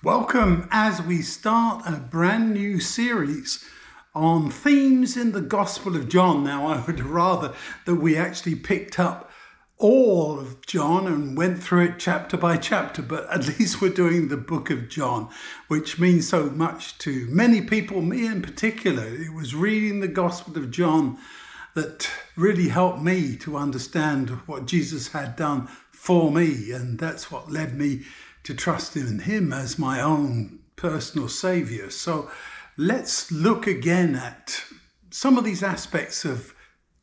Welcome as we start a brand new series on themes in the Gospel of John. Now, I would rather that we actually picked up all of John and went through it chapter by chapter, but at least we're doing the book of John, which means so much to many people, me in particular. It was reading the Gospel of John that really helped me to understand what Jesus had done for me, and that's what led me to trust in him as my own personal savior. So let's look again at some of these aspects of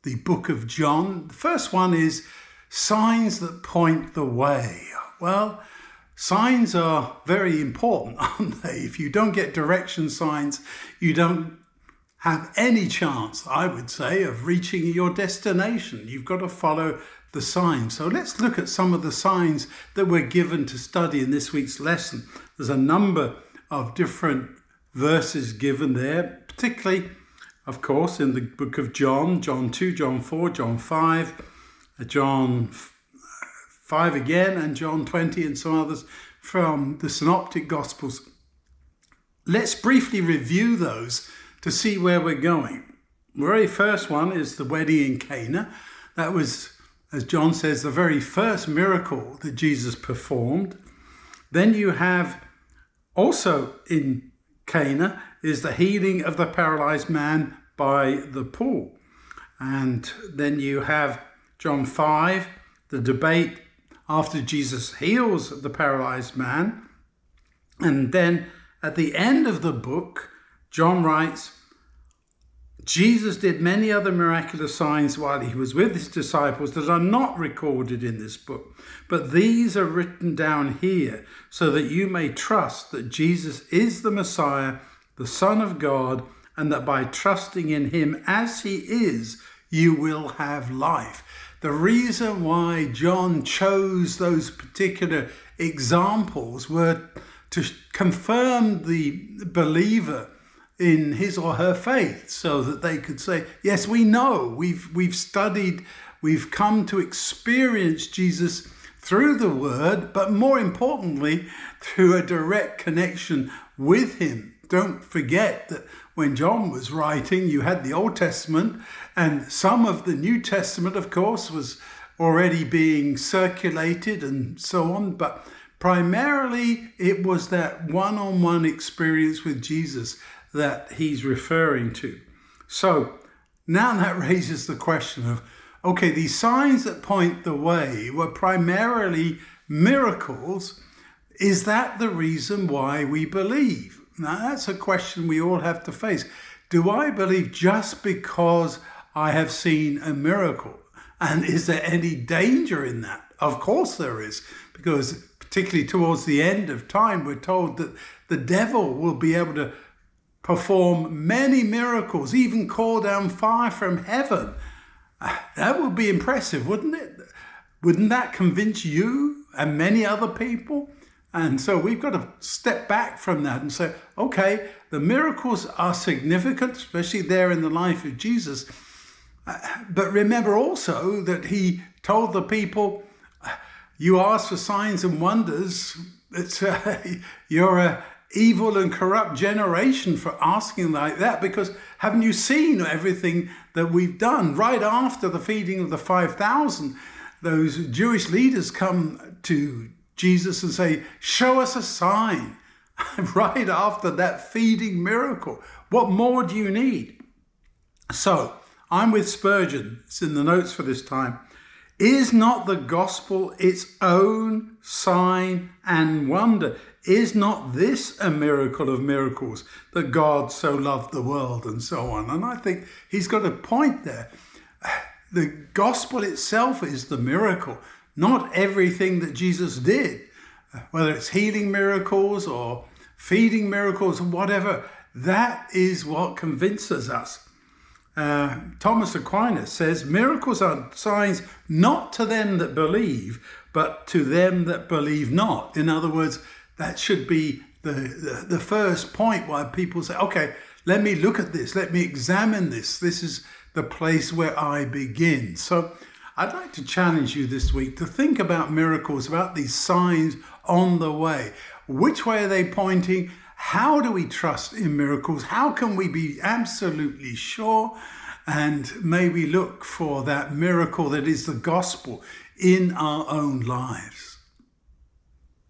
the book of John. The first one is signs that point the way. Well, signs are very important, aren't they? If you don't get direction signs, you don't have any chance, I would say, of reaching your destination. You've got to follow the signs. So let's look at some of the signs that we're given to study in this week's lesson. There's a number of different verses given there, particularly, of course, in the book of John, John 2, John 4, John 5, John 5 again, and John 20, and some others from the Synoptic Gospels. Let's briefly review those to see where we're going. The very first one is the wedding in Cana. That was, as John says, the very first miracle that Jesus performed. Then you have also in Cana is the healing of the paralyzed man by the pool. And then you have John 5, the debate after Jesus heals the paralyzed man. And then at the end of the book, John writes, Jesus did many other miraculous signs while he was with his disciples that are not recorded in this book, but these are written down here so that you may trust that Jesus is the Messiah, the Son of God, and that by trusting in him as he is, you will have life. The reason why John chose those particular examples were to confirm the believer in his or her faith, so that they could say, yes, we know, we've studied, we've come to experience Jesus through the word, but more importantly, through a direct connection with him. Don't forget that when John was writing, you had the Old Testament, and some of the New Testament, of course, was already being circulated and so on, but primarily it was that one-on-one experience with Jesus that he's referring to. So now that raises the question of, okay, these signs that point the way were primarily miracles. Is that the reason why we believe? Now that's a question we all have to face. Do I believe just because I have seen a miracle? And is there any danger in that? Of course there is, because particularly towards the end of time, we're told that the devil will be able to perform many miracles, even call down fire from heaven. That would be impressive, wouldn't it? Wouldn't that convince you and many other people? And so we've got to step back from that and say, okay, the miracles are significant, especially there in the life of Jesus. But remember also that he told the people, you ask for signs and wonders, you're a evil and corrupt generation for asking like that, because haven't you seen everything that we've done? Right after the feeding of the 5,000, those Jewish leaders come to Jesus and say, show us a sign. Right after that feeding miracle, what more do you need? So I'm with Spurgeon, it's in the notes for this time. Is not the gospel its own sign and wonder? Is not this a miracle of miracles, that God so loved the world, and so on? And I think he's got a point there. The gospel itself is the miracle, not everything that Jesus did, whether it's healing miracles or feeding miracles or whatever. That is what convinces us. Thomas Aquinas says, miracles are signs not to them that believe, but to them that believe not. In other words, that should be the first point why people say, okay, let me look at this, let me examine this. This is the place where I begin. So I'd like to challenge you this week to think about miracles, about these signs on the way. Which way are they pointing? How do we trust in miracles? How can we be absolutely sure? And may we look for that miracle that is the gospel in our own lives.